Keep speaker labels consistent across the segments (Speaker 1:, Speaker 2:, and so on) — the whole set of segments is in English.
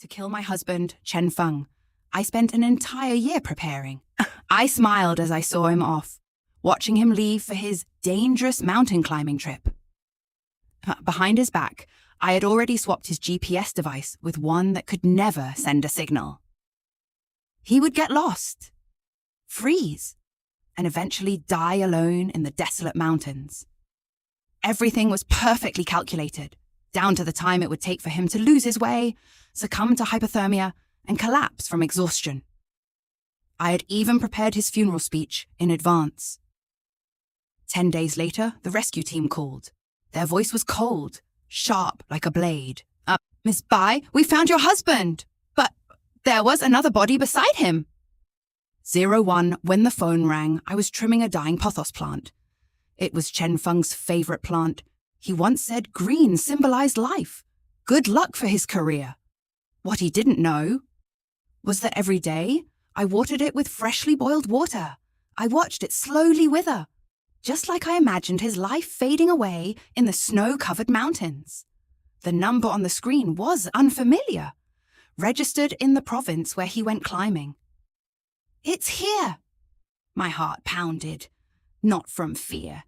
Speaker 1: To kill my husband, Chen Feng, I spent an entire year preparing. I smiled as I saw him off, watching him leave for his dangerous mountain climbing trip. Behind his back, I had already swapped his GPS device with one that could never send a signal. He would get lost, freeze, and eventually die alone in the desolate mountains. Everything was perfectly calculated, down to the time it would take for him to lose his way, succumb to hypothermia, and collapse from exhaustion. I had even prepared his funeral speech in advance. 10 days later, the rescue team called. Their voice was cold, sharp like a blade. Miss Bai, we found your husband, but there was another body beside him. 01, when the phone rang, I was trimming a dying pothos plant. It was Chen Feng's favorite plant. He once said green symbolized life. Good luck for his career. What he didn't know was that every day I watered it with freshly boiled water. I watched it slowly wither, just like I imagined his life fading away in the snow-covered mountains. The number on the screen was unfamiliar, registered in the province where he went climbing. It's here. My heart pounded, not from fear,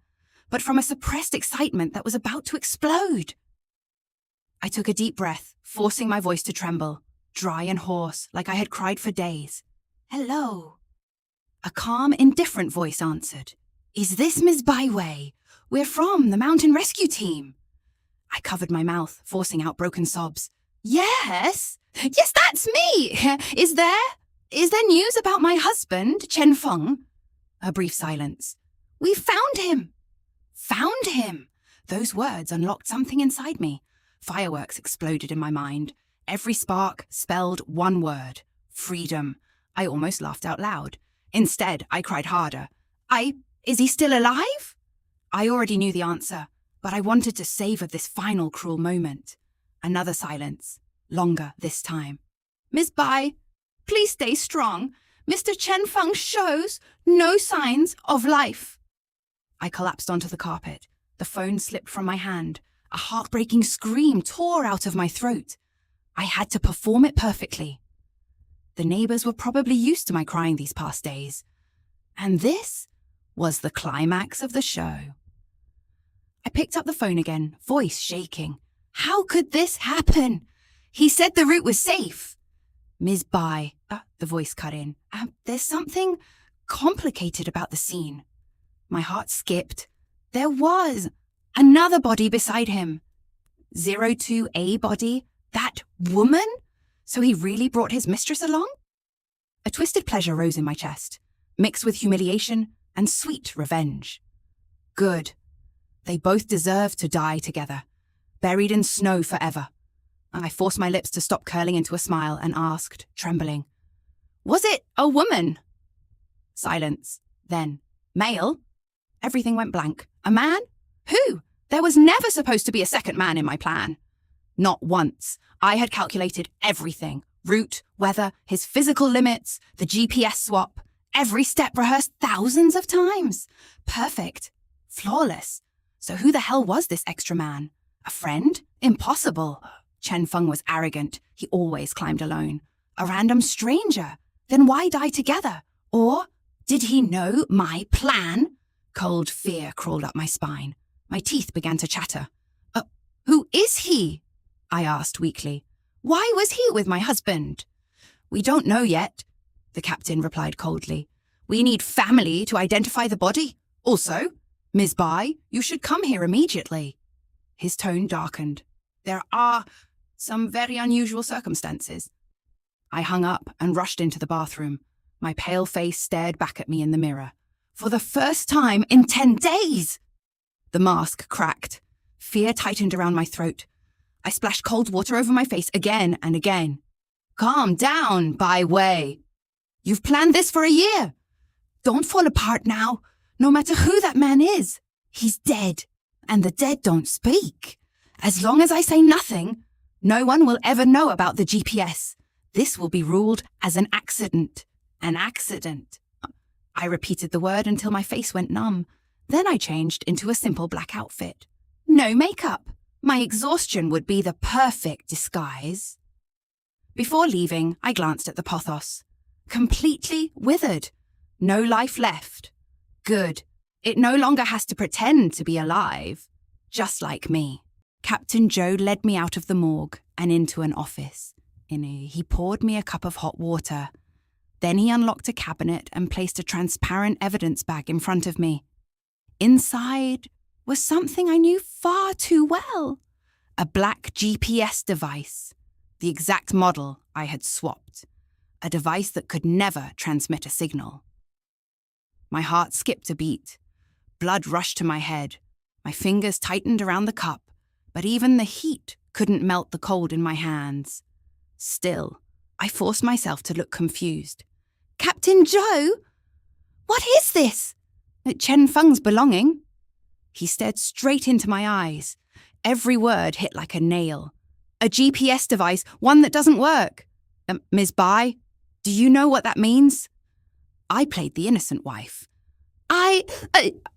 Speaker 1: but from a suppressed excitement that was about to explode. I took a deep breath, forcing my voice to tremble, dry and hoarse, like I had cried for days. Hello. A calm, indifferent voice answered. Is this Ms. Bai Wei? We're from the mountain rescue team. I covered my mouth, forcing out broken sobs. Yes, that's me. Is there news about my husband, Chen Feng? A brief silence. We found him. Found him. Those words unlocked something inside me. Fireworks exploded in my mind. Every spark spelled one word. Freedom. I almost laughed out loud. Instead, I cried harder. Is he still alive? I already knew the answer, but I wanted to savor this final cruel moment. Another silence. Longer this time. Miss Bai, please stay strong. Mr. Chen Feng shows no signs of life. I collapsed onto the carpet. The phone slipped from my hand. A heartbreaking scream tore out of my throat. I had to perform it perfectly. The neighbors were probably used to my crying these past days. And this was the climax of the show. I picked up the phone again, voice shaking. How could this happen? He said the route was safe. Ms. Bai, the voice cut in. There's something complicated about the scene. My heart skipped. There was another body beside him. 02A body? That woman? So he really brought his mistress along? A twisted pleasure rose in my chest, mixed with humiliation and sweet revenge. Good. They both deserved to die together, buried in snow forever. I forced my lips to stop curling into a smile and asked, trembling, Was it a woman? Silence. Then, male? Everything went blank. A man? Who? There was never supposed to be a second man in my plan. Not once. I had calculated everything. Route, weather, his physical limits, the GPS swap. Every step rehearsed thousands of times. Perfect. Flawless. So who the hell was this extra man? A friend? Impossible. Chen Feng was arrogant. He always climbed alone. A random stranger? Then why die together? Or did he know my plan? Cold fear crawled up my spine. My teeth began to chatter. Who is he? I asked weakly. Why was he with my husband? We don't know yet, the captain replied coldly. We need family to identify the body. Also, Ms. Bai, you should come here immediately. His tone darkened. There are some very unusual circumstances. I hung up and rushed into the bathroom. My pale face stared back at me in the mirror. For the first time in 10 days! The mask cracked. Fear tightened around my throat. I splashed cold water over my face again and again. Calm down, Bai Wei. You've planned this for a year. Don't fall apart now, no matter who that man is. He's dead, and the dead don't speak. As long as I say nothing, no one will ever know about the GPS. This will be ruled as an accident. An accident. I repeated the word until my face went numb. Then I changed into a simple black outfit. No makeup. My exhaustion would be the perfect disguise. Before leaving, I glanced at the pothos. Completely withered. No life left. Good. It no longer has to pretend to be alive. Just like me. Captain Joe led me out of the morgue and into an office. He poured me a cup of hot water. Then he unlocked a cabinet and placed a transparent evidence bag in front of me. Inside was something I knew far too well. A black GPS device. The exact model I had swapped. A device that could never transmit a signal. My heart skipped a beat. Blood rushed to my head. My fingers tightened around the cup, but even the heat couldn't melt the cold in my hands. Still, I forced myself to look confused. Captain Joe? What is this? Chen Feng's belonging. He stared straight into my eyes. Every word hit like a nail. A GPS device, one that doesn't work. Ms. Bai, do you know what that means? I played the innocent wife. I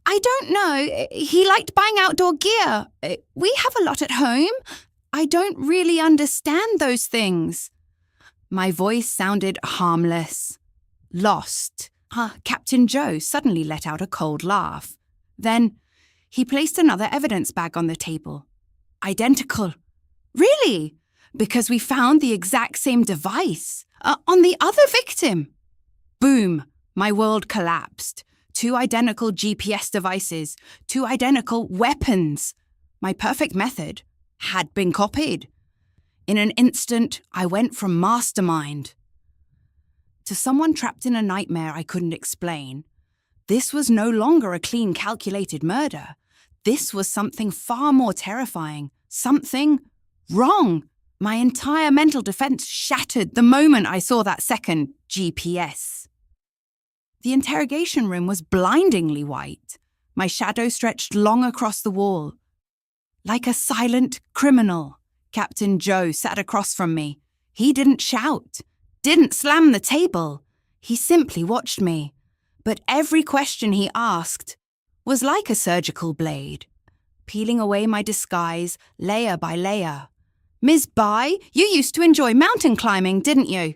Speaker 1: don't know. He liked buying outdoor gear. We have a lot at home. I don't really understand those things. My voice sounded harmless. Lost. Captain Joe suddenly let out a cold laugh. Then he placed another evidence bag on the table. Identical. Really? Because we found the exact same device on the other victim. Boom. My world collapsed. 2 identical GPS devices. 2 identical weapons. My perfect method had been copied. In an instant, I went from mastermind to someone trapped in a nightmare I couldn't explain. This was no longer a clean, calculated murder. This was something far more terrifying. Something wrong. My entire mental defense shattered the moment I saw that second GPS. The interrogation room was blindingly white. My shadow stretched long across the wall. Like a silent criminal, Captain Joe sat across from me. He didn't shout, didn't slam the table. He simply watched me. But every question he asked was like a surgical blade, peeling away my disguise layer by layer. Ms. Bai, you used to enjoy mountain climbing, didn't you?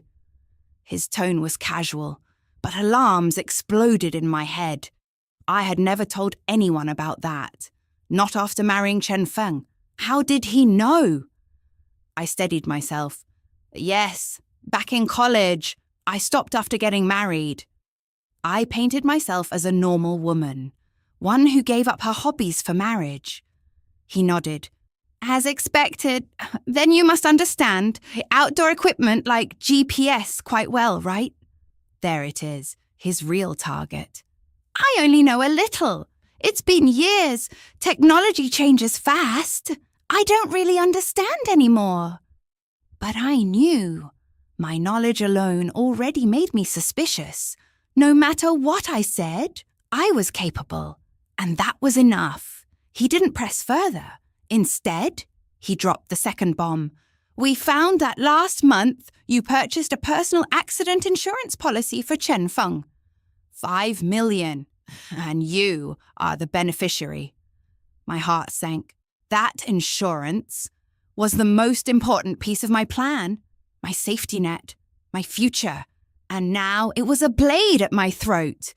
Speaker 1: His tone was casual, but alarms exploded in my head. I had never told anyone about that. Not after marrying Chen Feng. How did he know? I steadied myself. Yes, back in college. I stopped after getting married. I painted myself as a normal woman, one who gave up her hobbies for marriage. He nodded. As expected. Then you must understand outdoor equipment like GPS quite well, right? There it is, his real target. I only know a little. It's been years. Technology changes fast. I don't really understand anymore. But I knew. My knowledge alone already made me suspicious. No matter what I said, I was capable. And that was enough. He didn't press further. Instead, he dropped the second bomb. We found that last month you purchased a personal accident insurance policy for Chen Feng. 5 million. And you are the beneficiary. My heart sank. That insurance was the most important piece of my plan, my safety net, my future. And now it was a blade at my throat.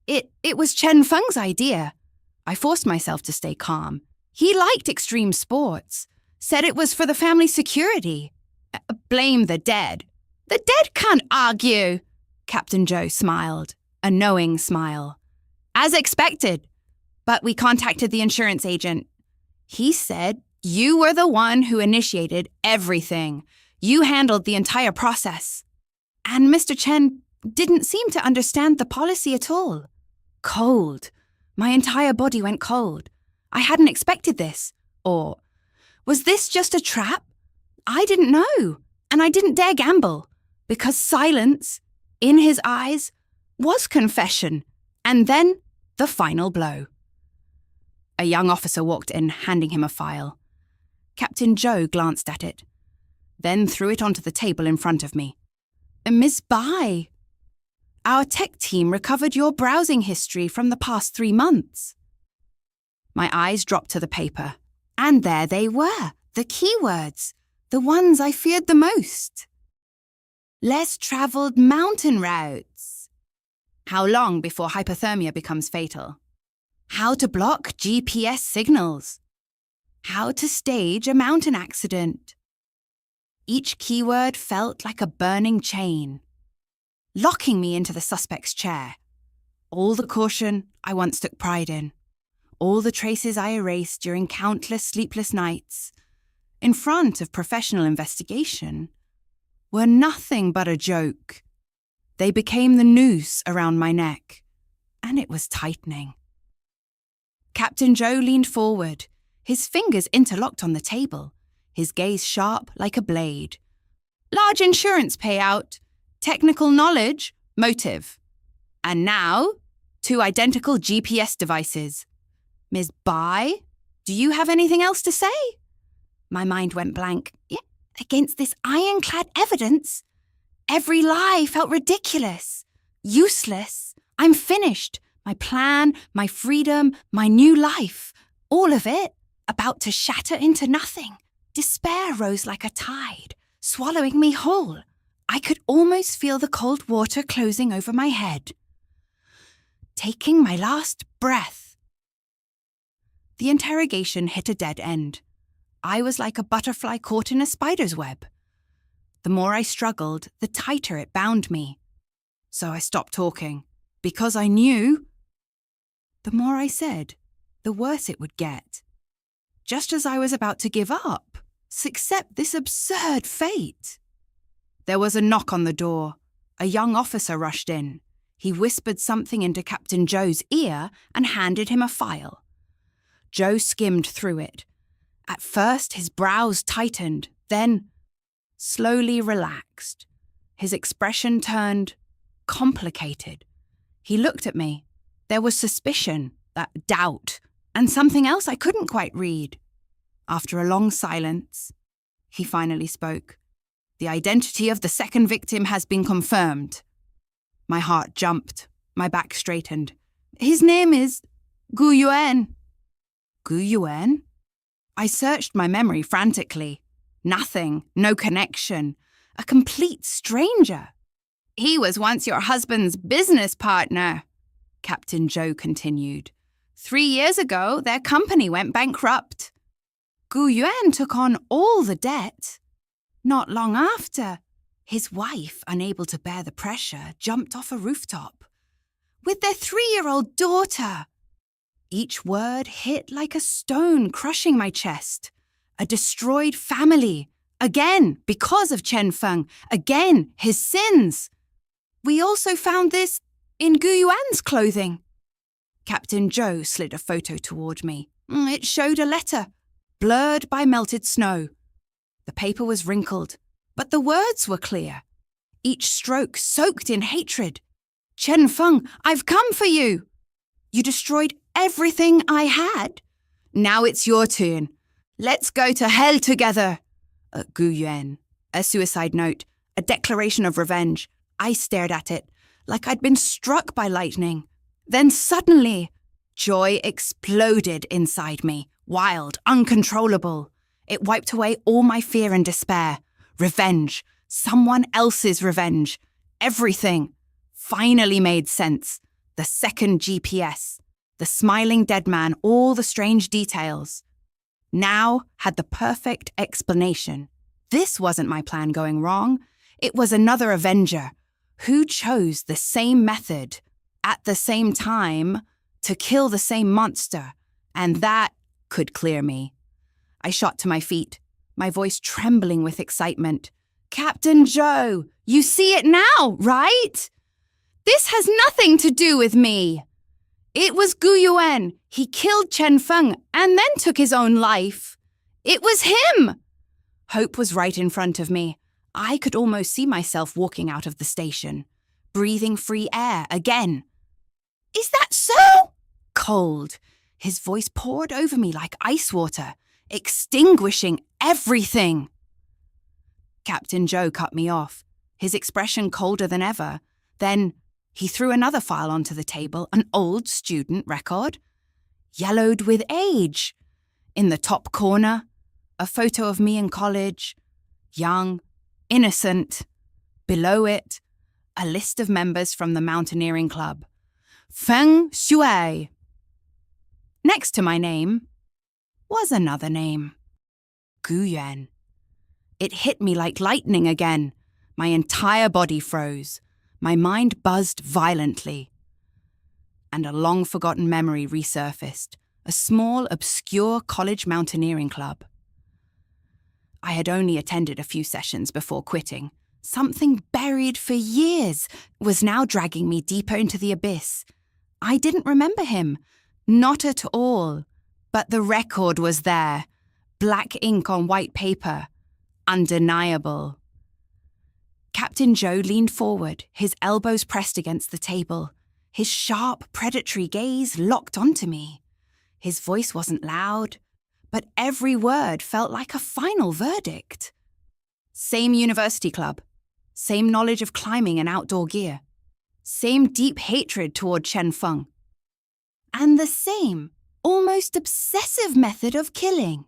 Speaker 1: It was Chen Feng's idea. I forced myself to stay calm. He liked extreme sports, said it was for the family's security. Blame the dead. The dead can't argue. Captain Joe smiled, a knowing smile. As expected. But we contacted the insurance agent. He said you were the one who initiated everything. You handled the entire process. And Mr. Chen didn't seem to understand the policy at all. Cold. My entire body went cold. I hadn't expected this. Or was this just a trap? I didn't know. And I didn't dare gamble. Because silence, in his eyes, was confession. And then the final blow. A young officer walked in, handing him a file. Captain Joe glanced at it, then threw it onto the table in front of me. Ms. Bai, our tech team recovered your browsing history from the past 3 months. My eyes dropped to the paper, and there they were, the keywords, the ones I feared the most. less traveled mountain routes. How long before hypothermia becomes fatal? How to block GPS signals. How to stage a mountain accident. Each keyword felt like a burning chain, locking me into the suspect's chair. All the caution I once took pride in, all the traces I erased during countless sleepless nights, in front of professional investigation, were nothing but a joke. They became the noose around my neck, and it was tightening. Captain Joe leaned forward, his fingers interlocked on the table, his gaze sharp like a blade. Large insurance payout, technical knowledge, motive. And now, 2 identical GPS devices. Ms. Bai, do you have anything else to say? My mind went blank. Yeah, against this ironclad evidence, every lie felt ridiculous, useless. I'm finished. My plan, my freedom, my new life, all of it about to shatter into nothing. Despair rose like a tide, swallowing me whole. I could almost feel the cold water closing over my head. Taking my last breath. The interrogation hit a dead end. I was like a butterfly caught in a spider's web. The more I struggled, the tighter it bound me. So I stopped talking, because I knew. The more I said, the worse it would get. Just as I was about to give up, accept this absurd fate. There was a knock on the door. A young officer rushed in. He whispered something into Captain Joe's ear and handed him a file. Joe skimmed through it. At first, his brows tightened, then slowly relaxed. His expression turned complicated. He looked at me. There was suspicion, that doubt, and something else I couldn't quite read. After a long silence, he finally spoke. The identity of the second victim has been confirmed. My heart jumped, my back straightened. His name is Gu Yuan. Gu Yuan? I searched my memory frantically. Nothing, no connection. A complete stranger. He was once your husband's business partner, Captain Joe continued. 3 years ago, their company went bankrupt. Gu Yuan took on all the debt. Not long after, his wife, unable to bear the pressure, jumped off a rooftop. With their 3-year-old daughter. Each word hit like a stone, crushing my chest. A destroyed family. Again, because of Chen Feng. Again, his sins. We also found this in Gu Yuan's clothing. Captain Joe slid a photo toward me. It showed a letter, blurred by melted snow. The paper was wrinkled, but the words were clear. Each stroke soaked in hatred. Chen Feng, I've come for you. You destroyed everything I had. Now it's your turn. Let's go to hell together. Gu Yuan. A suicide note, a declaration of revenge. I stared at it, like I'd been struck by lightning. Then suddenly, joy exploded inside me, wild, uncontrollable. It wiped away all my fear and despair. Revenge. Someone else's revenge. Everything finally made sense. The second GPS. The smiling dead man, all the strange details. Now had the perfect explanation. This wasn't my plan going wrong. It was another Avenger who chose the same method at the same time to kill the same monster, and that could clear me. I shot to my feet, my voice trembling with excitement. Captain Joe, you see it now, right? This has nothing to do with me. It was Gu Yuan. He killed Chen Feng and then took his own life. It was him. Hope was right in front of me. I could almost see myself walking out of the station, breathing free air again. Is that so? Cold. His voice poured over me like ice water, extinguishing everything. Captain Joe cut me off, his expression colder than ever. Then he threw another file onto the table, an old student record, yellowed with age. In the top corner, a photo of me in college, young, innocent, Below it, a list of members from the mountaineering club. Feng Shui. Next to my name was another name. Gu Yuan. It hit me like lightning again. My entire body froze. My mind buzzed violently. And a long-forgotten memory resurfaced. A small, obscure college mountaineering club. I had only attended a few sessions before quitting. Something buried for years was now dragging me deeper into the abyss. I didn't remember him. Not at all. But the record was there. Black ink on white paper. Undeniable. Captain Joe leaned forward, his elbows pressed against the table. His sharp, predatory gaze locked onto me. His voice wasn't loud, but every word felt like a final verdict. Same university club. Same knowledge of climbing and outdoor gear. Same deep hatred toward Chen Feng. And the same, almost obsessive method of killing.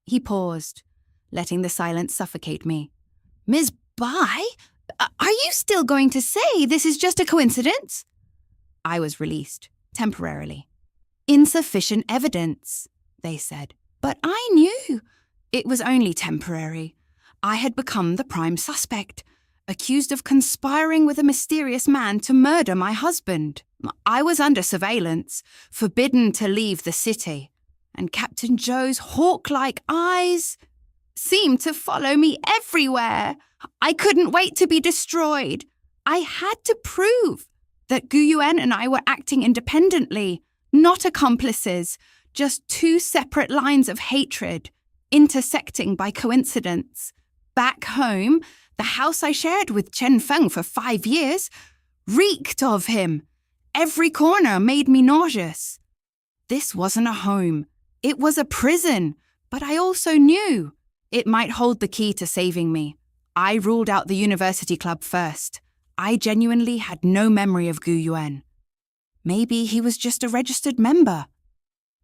Speaker 1: He paused, letting the silence suffocate me. Ms. Bai, are you still going to say this is just a coincidence? I was released, temporarily. Insufficient evidence, they said. But I knew it was only temporary. I had become the prime suspect, accused of conspiring with a mysterious man to murder my husband. I was under surveillance, forbidden to leave the city, and Captain Joe's hawk-like eyes seemed to follow me everywhere. I couldn't wait to be destroyed. I had to prove that Gu Yuan and I were acting independently, not accomplices, just two separate lines of hatred, intersecting by coincidence. Back home, the house I shared with Chen Feng for 5 years reeked of him. Every corner made me nauseous. This wasn't a home. It was a prison, but I also knew it might hold the key to saving me. I ruled out the university club first. I genuinely had no memory of Gu Yuan. Maybe he was just a registered member.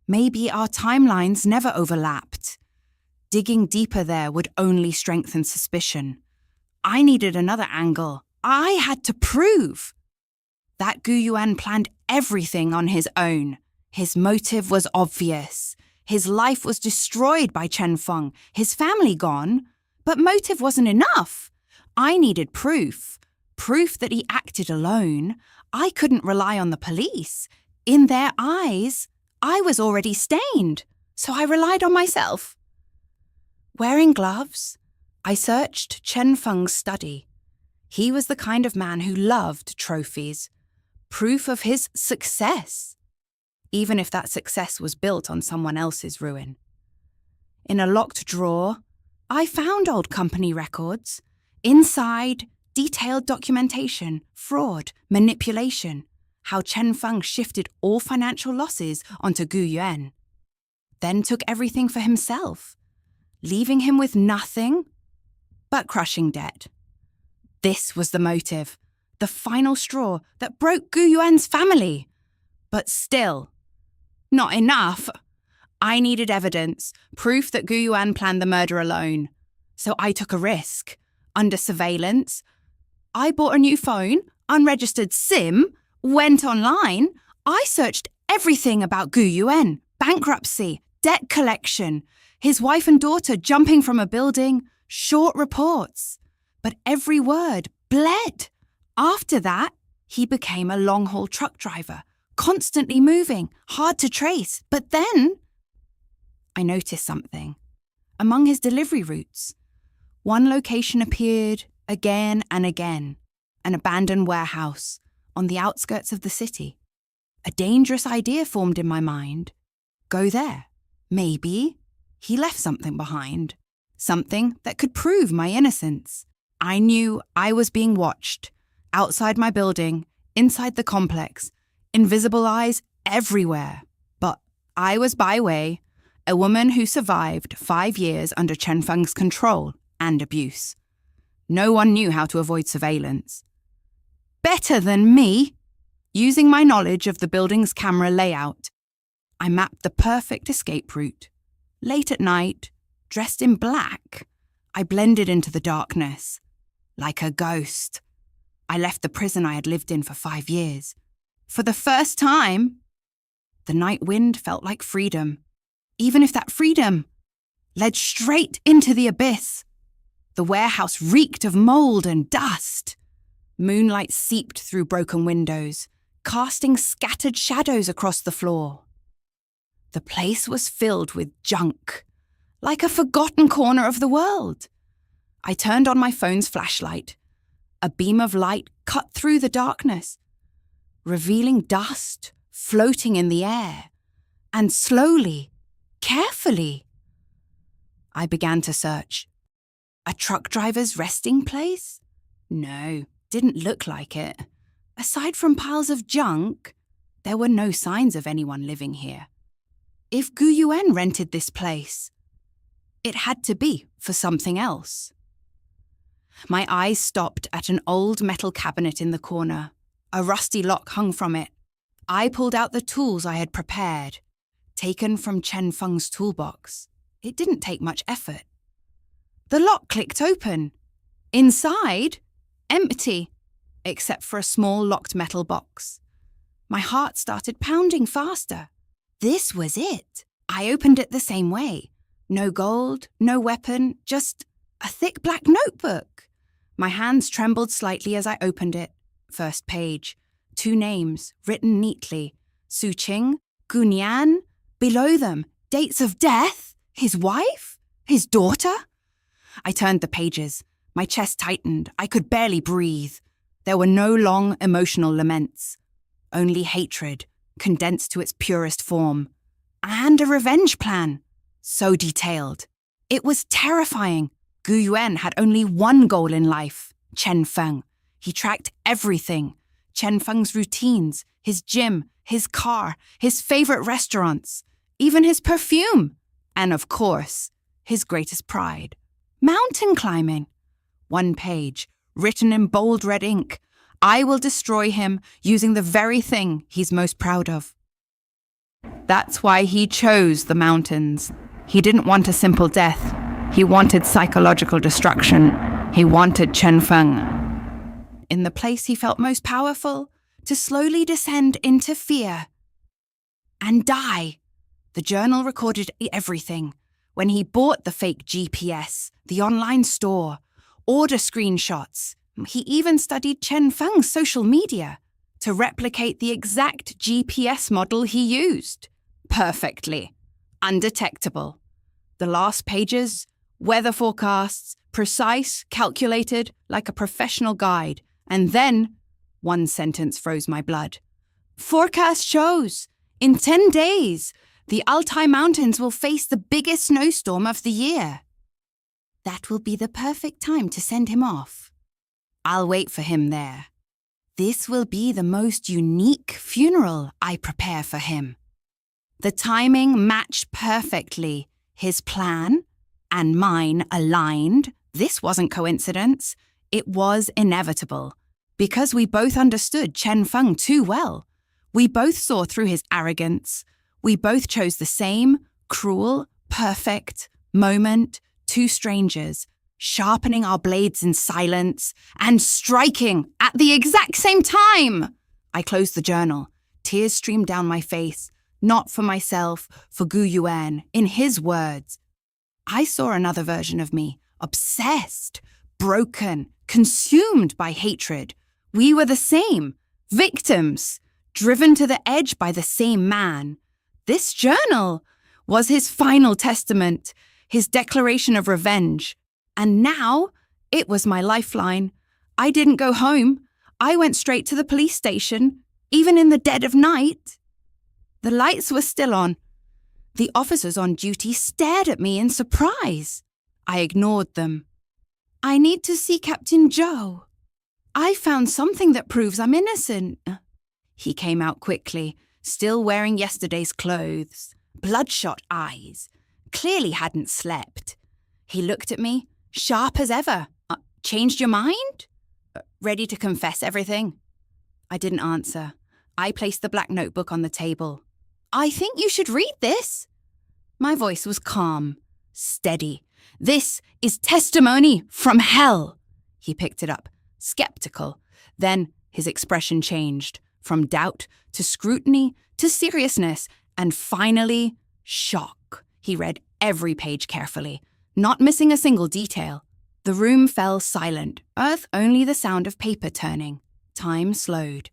Speaker 1: Maybe our timelines never overlapped. Digging deeper there would only strengthen suspicion. I needed another angle. I had to prove that Gu Yuan planned everything on his own. His motive was obvious. His life was destroyed by Chen Feng, his family gone, but motive wasn't enough. I needed proof. Proof that he acted alone. I couldn't rely on the police. In their eyes, I was already stained, so I relied on myself. Wearing gloves, I searched Chen Feng's study. He was the kind of man who loved trophies, proof of his success, even if that success was built on someone else's ruin. In a locked drawer, I found old company records. Inside, detailed documentation, fraud, manipulation, how Chen Feng shifted all financial losses onto Gu Yuan, then took everything for himself, leaving him with nothing but crushing debt. This was the motive, the final straw that broke Gu Yuan's family. But still, not enough. I needed evidence, proof that Gu Yuan planned the murder alone. So I took a risk. Under surveillance, I bought a new phone, unregistered SIM, went online. I searched everything about Gu Yuan, bankruptcy, debt collection, his wife and daughter jumping from a building, short reports. But every word bled. After that, he became a long-haul truck driver, constantly moving, hard to trace. But then, I noticed something. Among his delivery routes, one location appeared again and again, an abandoned warehouse on the outskirts of the city. A dangerous idea formed in my mind. Go there. Maybe he left something behind, something that could prove my innocence. I knew I was being watched, outside my building, inside the complex, invisible eyes everywhere. But I was Bai Wei, a woman who survived 5 years under Chen Feng's control and abuse. No one knew how to avoid surveillance. Better than me! Using my knowledge of the building's camera layout, I mapped the perfect escape route. Late at night, dressed in black, I blended into the darkness. like a ghost. I left the prison I had lived in for 5 years. For the first time, the night wind felt like freedom, even if that freedom led straight into the abyss. The warehouse reeked of mold and dust. Moonlight seeped through broken windows, casting scattered shadows across the floor. The place was filled with junk, like a forgotten corner of the world. I turned on my phone's flashlight. A beam of light cut through the darkness, revealing dust floating in the air. And slowly, carefully, I began to search. A truck driver's resting place? No, didn't look like it. Aside from piles of junk, there were no signs of anyone living here. If Gu Yuan rented this place, it had to be for something else. My eyes stopped at an old metal cabinet in the corner. A rusty lock hung from it. I pulled out the tools I had prepared, taken from Chen Feng's toolbox. It didn't take much effort. The lock clicked open. Inside, empty, except for a small locked metal box. My heart started pounding faster. This was it. I opened it the same way. No gold, no weapon, just a thick black notebook. My hands trembled slightly as I opened it. First page. 2 names, written neatly. Su Qing, Gu Nian. Below them, dates of death. His wife? His daughter? I turned the pages. My chest tightened. I could barely breathe. There were no long emotional laments. Only hatred, condensed to its purest form. And a revenge plan. So detailed. It was terrifying. Gu Yuan had only one goal in life, Chen Feng. He tracked everything. Chen Feng's routines, his gym, his car, his favorite restaurants, even his perfume. And of course, his greatest pride, mountain climbing. 1 page, written in bold red ink. I will destroy him using the very thing he's most proud of. That's why he chose the mountains. He didn't want a simple death. He wanted psychological destruction. He wanted Chen Feng, in the place he felt most powerful, to slowly descend into fear and die. The journal recorded everything. When he bought the fake GPS, the online store, order screenshots. He even studied Chen Feng's social media to replicate the exact GPS model he used. Perfectly. Undetectable. The last pages, weather forecasts, precise, calculated, like a professional guide. And then, 1 sentence froze my blood. Forecast shows, in 10 days, the Altai Mountains will face the biggest snowstorm of the year. That will be the perfect time to send him off. I'll wait for him there. This will be the most unique funeral I prepare for him. The timing matched perfectly. His plan and mine aligned. This wasn't coincidence. It was inevitable. Because we both understood Chen Feng too well. We both saw through his arrogance. We both chose the same cruel, perfect moment, 2 strangers, sharpening our blades in silence and striking at the exact same time. I closed the journal. Tears streamed down my face, not for myself, for Gu Yuan, in his words. I saw another version of me, obsessed, broken, consumed by hatred. We were the same, victims, driven to the edge by the same man. This journal was his final testament, his declaration of revenge. And now, it was my lifeline. I didn't go home. I went straight to the police station, even in the dead of night. The lights were still on. The officers on duty stared at me in surprise. I ignored them. I need to see Captain Zhou. I found something that proves I'm innocent. He came out quickly, still wearing yesterday's clothes, bloodshot eyes, clearly hadn't slept. He looked at me, sharp as ever. Changed your mind? Ready to confess everything? I didn't answer. I placed the black notebook on the table. I think you should read this. My voice was calm, steady. This is testimony from hell. He picked it up, skeptical. Then his expression changed, from doubt to scrutiny to seriousness, and finally, shock. He read every page carefully, not missing a single detail. The room fell silent, earth only the sound of paper turning. Time slowed.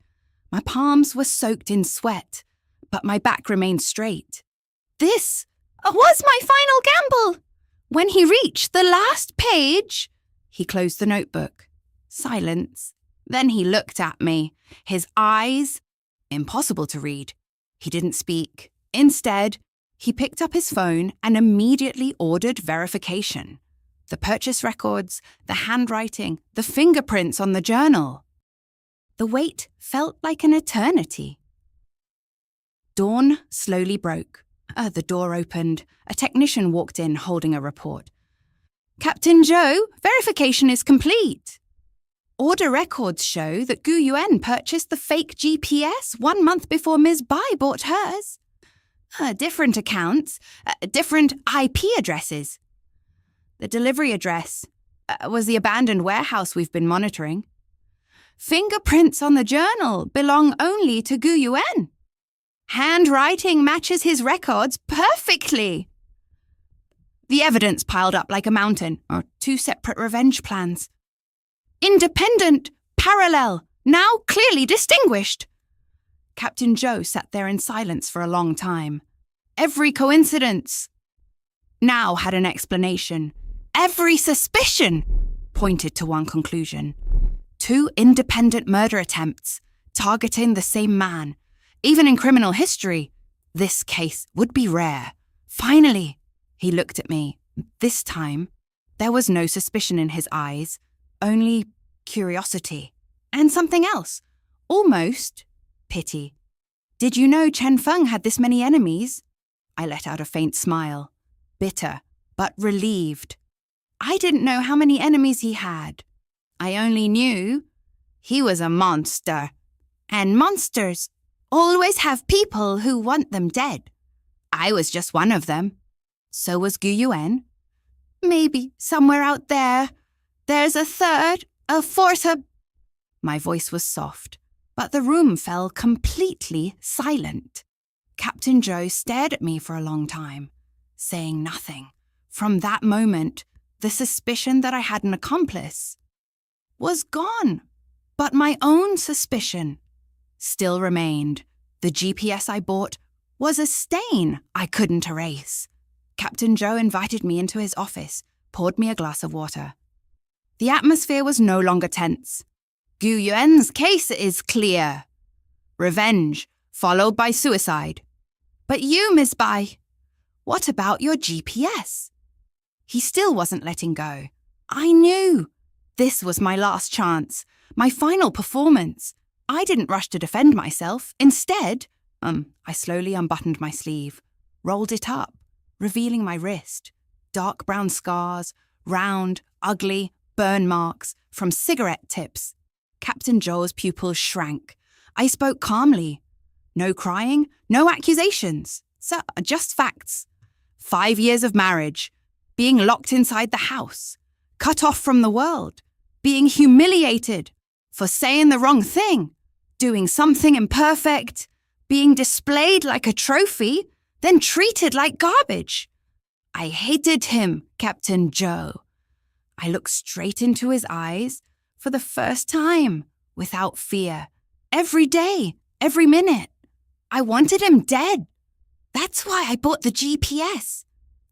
Speaker 1: My palms were soaked in sweat, but my back remained straight. This was my final gamble. When he reached the last page, he closed the notebook. Silence. Then he looked at me, his eyes impossible to read. He didn't speak. Instead, he picked up his phone and immediately ordered verification. The purchase records, the handwriting, the fingerprints on the journal. The wait felt like an eternity. Dawn slowly broke. The door opened. A technician walked in holding a report. Captain Joe, verification is complete. Order records show that Gu Yuan purchased the fake GPS 1 month before Ms. Bai bought hers. Different accounts, different IP addresses. The delivery address was the abandoned warehouse we've been monitoring. Fingerprints on the journal belong only to Gu Yuan. Handwriting matches his records perfectly. The evidence piled up like a mountain, or 2 separate revenge plans. Independent, parallel, now clearly distinguished. Captain Joe sat there in silence for a long time. Every coincidence now had an explanation. Every suspicion pointed to one conclusion. 2 independent murder attempts, targeting the same man. Even in criminal history, this case would be rare. Finally, he looked at me. This time, there was no suspicion in his eyes, only curiosity. And something else, almost pity. Did you know Chen Feng had this many enemies? I let out a faint smile, bitter, but relieved. I didn't know how many enemies he had. I only knew he was a monster. And monsters always have people who want them dead. I was just one of them. So was Gu Yuan. Maybe somewhere out there, there's a third, a fourth, My voice was soft, but the room fell completely silent. Captain Joe stared at me for a long time, saying nothing. From that moment, the suspicion that I had an accomplice was gone, but my own suspicion still remained. The GPS I bought was a stain I couldn't erase. Captain Joe invited me into his office, poured me a glass of water. The atmosphere was no longer tense. Gu Yuan's case is clear. Revenge, followed by suicide. But you, Miss Bai, what about your GPS? He still wasn't letting go. I knew. This was my last chance, my final performance. I didn't rush to defend myself. Instead, I slowly unbuttoned my sleeve, rolled it up, revealing my wrist. Dark brown scars, round, ugly, burn marks from cigarette tips. Captain Joel's pupils shrank. I spoke calmly. No crying, no accusations. Just facts. 5 years of marriage, being locked inside the house, cut off from the world, being humiliated for saying the wrong thing, doing something imperfect, being displayed like a trophy, then treated like garbage. I hated him, Captain Joe. I looked straight into his eyes for the first time, without fear. Every day, every minute. I wanted him dead. That's why I bought the GPS.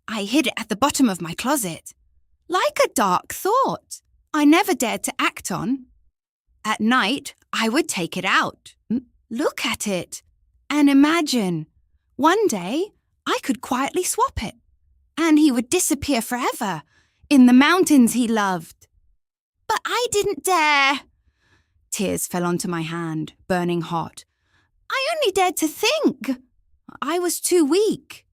Speaker 1: I hid it at the bottom of my closet. Like a dark thought I never dared to act on. At night, I would take it out, look at it, and imagine one day I could quietly swap it, and he would disappear forever in the mountains he loved. But I didn't dare. Tears fell onto my hand, burning hot. I only dared to think. I was too weak.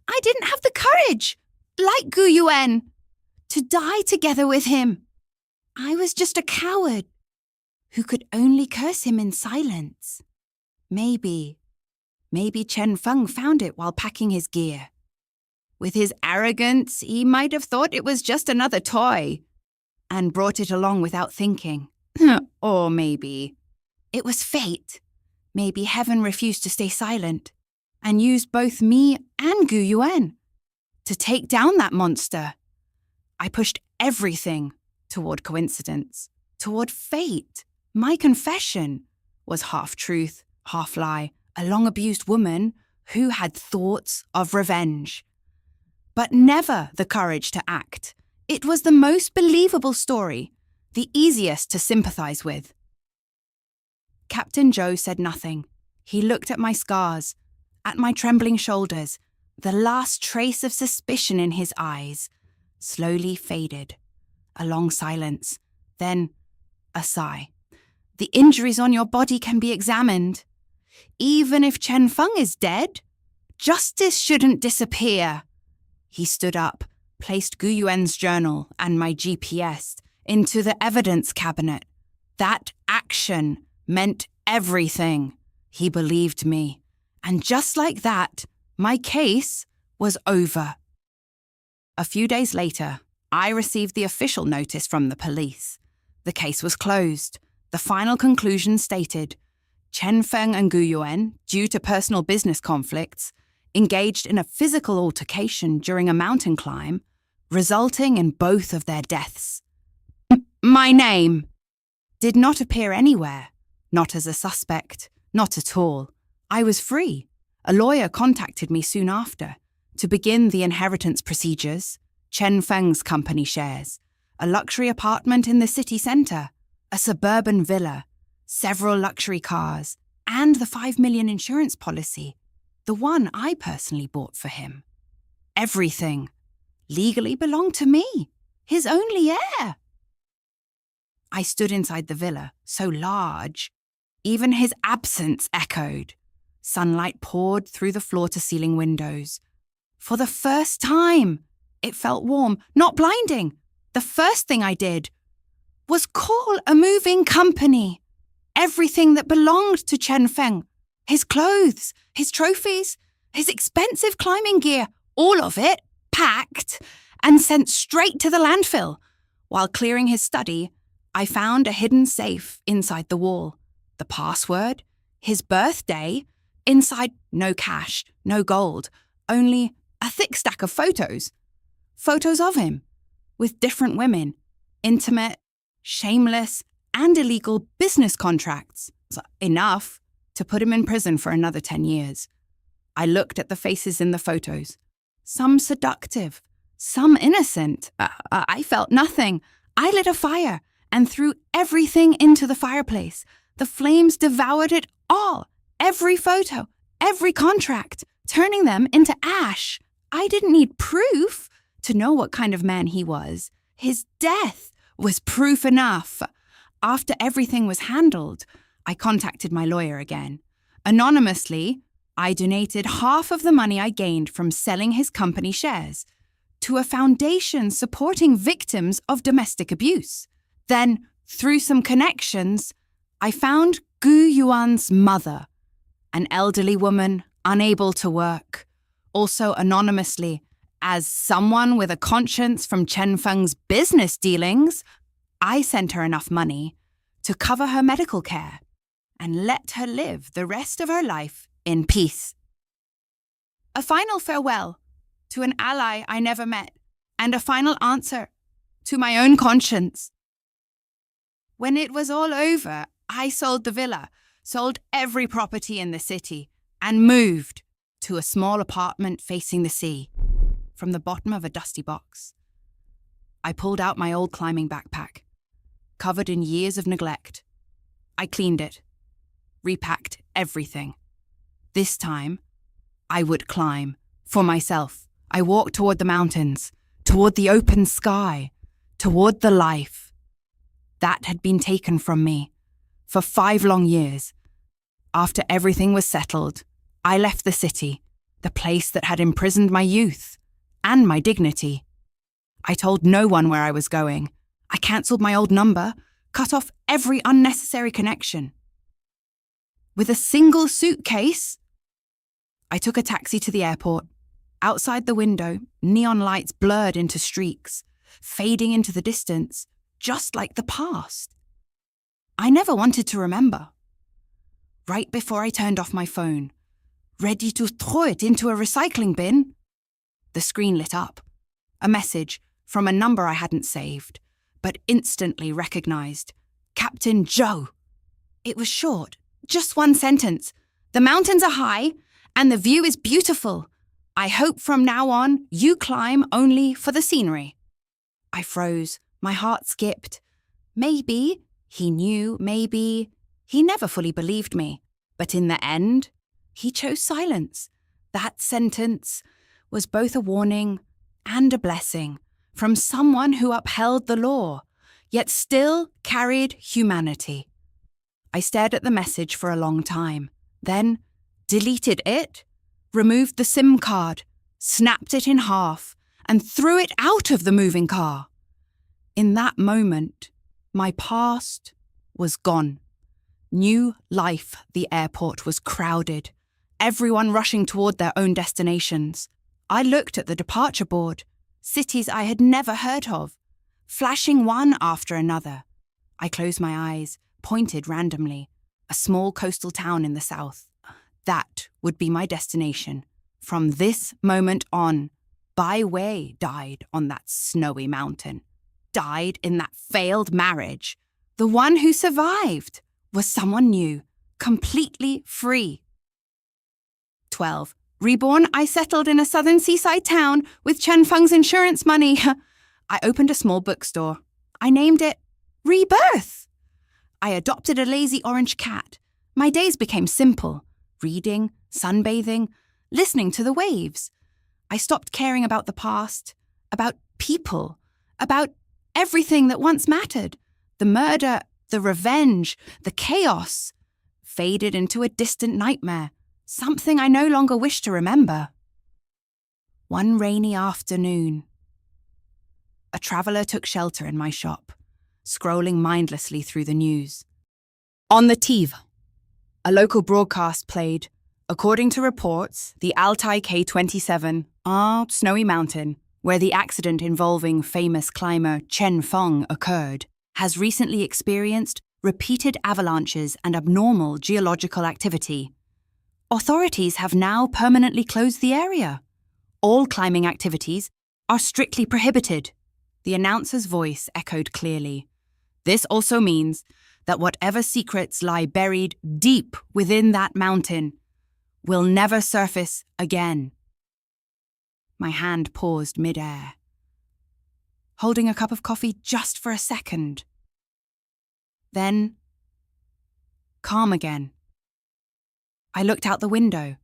Speaker 1: I didn't have the courage, like Gu Yuan, to die together with him. I was just a coward who could only curse him in silence. Maybe Chen Feng found it while packing his gear. With his arrogance, he might have thought it was just another toy. and brought it along without thinking. Or maybe it was fate. Maybe heaven refused to stay silent and used both me and Gu Yuan to take down that monster. I pushed everything toward coincidence, toward fate. My confession was half truth, half lie, a long-abused woman who had thoughts of revenge. But never the courage to act. It was the most believable story, the easiest to sympathize with. Captain Joe said nothing. He looked at my scars, at my trembling shoulders. The last trace of suspicion in his eyes slowly faded. A long silence, then a sigh. The injuries on your body can be examined. Even if Chen Feng is dead, justice shouldn't disappear. He stood up, placed Gu Yuan's journal and my GPS into the evidence cabinet. That action meant everything. He believed me. And just like that, my case was over. A few days later, I received the official notice from the police. The case was closed. The final conclusion stated, Chen Feng and Gu Yuan, due to personal business conflicts, engaged in a physical altercation during a mountain climb, resulting in both of their deaths. My name did not appear anywhere, not as a suspect, not at all. I was free. A lawyer contacted me soon after to begin the inheritance procedures. Chen Feng's company shares, a luxury apartment in the city centre, a suburban villa, several luxury cars, and the 5 million insurance policy, the one I personally bought for him. Everything legally belonged to me, his only heir. I stood inside the villa, so large. Even his absence echoed. Sunlight poured through the floor-to-ceiling windows. For the first time, it felt warm, not blinding. The first thing I did was call a moving company. Everything that belonged to Chen Feng, his clothes, his trophies, his expensive climbing gear, all of it packed and sent straight to the landfill. While clearing his study, I found a hidden safe inside the wall. The password, his birthday, inside no cash, no gold, only a thick stack of photos. Photos of him, with different women, intimate, shameless, and illegal business contracts. Enough to put him in prison for another 10 years. I looked at the faces in the photos. Some seductive, some innocent. I felt nothing. I lit a fire and threw everything into the fireplace. The flames devoured it all. Every photo, every contract, turning them into ash. I didn't need proof to know what kind of man he was. His death was proof enough. After everything was handled, I contacted my lawyer again. Anonymously, I donated half of the money I gained from selling his company shares to a foundation supporting victims of domestic abuse. Then, through some connections, I found Gu Yuan's mother, an elderly woman unable to work, also anonymously, as someone with a conscience from Chen Feng's business dealings. I sent her enough money to cover her medical care and let her live the rest of her life in peace. A final farewell to an ally I never met, and a final answer to my own conscience. When it was all over, I sold the villa, sold every property in the city, and moved to a small apartment facing the sea, from the bottom of a dusty box. I pulled out my old climbing backpack, covered in years of neglect. I cleaned it, repacked everything. This time, I would climb, for myself. I walked toward the mountains, toward the open sky, toward the life that had been taken from me for 5 long years. After everything was settled, I left the city, the place that had imprisoned my youth and my dignity. I told no one where I was going. I cancelled my old number, cut off every unnecessary connection. With a single suitcase, I took a taxi to the airport. Outside the window, neon lights blurred into streaks, fading into the distance. just like the past. I never wanted to remember. Right before I turned off my phone, ready to throw it into a recycling bin, the screen lit up. A message from a number I hadn't saved, but instantly recognized. Captain Joe. It was short, just one sentence. The mountains are high and the view is beautiful. I hope from now on you climb only for the scenery. I froze. My heart skipped. Maybe he knew, maybe he never fully believed me. But in the end, he chose silence. That sentence was both a warning and a blessing from someone who upheld the law, yet still carried humanity. I stared at the message for a long time, then deleted it, removed the SIM card, snapped it in half, and threw it out of the moving car. In that moment, my past was gone. New life, the airport was crowded, everyone rushing toward their own destinations. I looked at the departure board, cities I had never heard of, flashing one after another. I closed my eyes, pointed randomly. A small coastal town in the south. That would be my destination. From this moment on, Bai Wei died on that snowy mountain. Died in that failed marriage. The one who survived was someone new, completely free. 12. Reborn, I settled in a southern seaside town with Chen Feng's insurance money. I opened a small bookstore. I named it Rebirth. I adopted a lazy orange cat. My days became simple. Reading, sunbathing, listening to the waves. I stopped caring about the past, about people, about everything that once mattered. The murder, the revenge, the chaos faded into a distant nightmare, something I no longer wished to remember. One rainy afternoon, a traveller took shelter in my shop, scrolling mindlessly through the news. On the TV, a local broadcast played. According to reports, the Altai K27, snowy mountain, where the accident involving famous climber Chen Feng occurred, has recently experienced repeated avalanches and abnormal geological activity. Authorities have now permanently closed the area. All climbing activities are strictly prohibited. The announcer's voice echoed clearly. This also means that whatever secrets lie buried deep within that mountain will never surface again. My hand paused mid-air, holding a cup of coffee just for a second. Then, calm again. I looked out the window.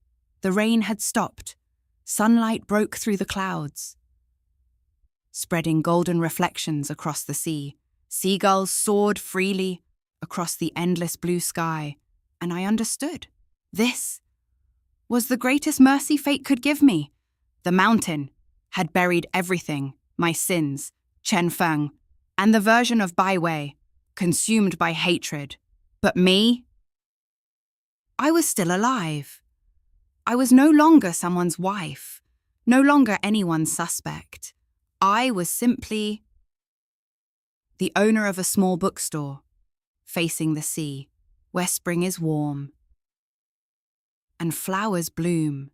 Speaker 1: The rain had stopped. Sunlight broke through the clouds, spreading golden reflections across the sea. Seagulls soared freely across the endless blue sky, and I understood. This was the greatest mercy fate could give me. The mountain had buried everything, my sins, Chen Feng, and the version of Bai Wei, consumed by hatred. But me? I was still alive. I was no longer someone's wife, no longer anyone's suspect. I was simply the owner of a small bookstore, facing the sea, where spring is warm and flowers bloom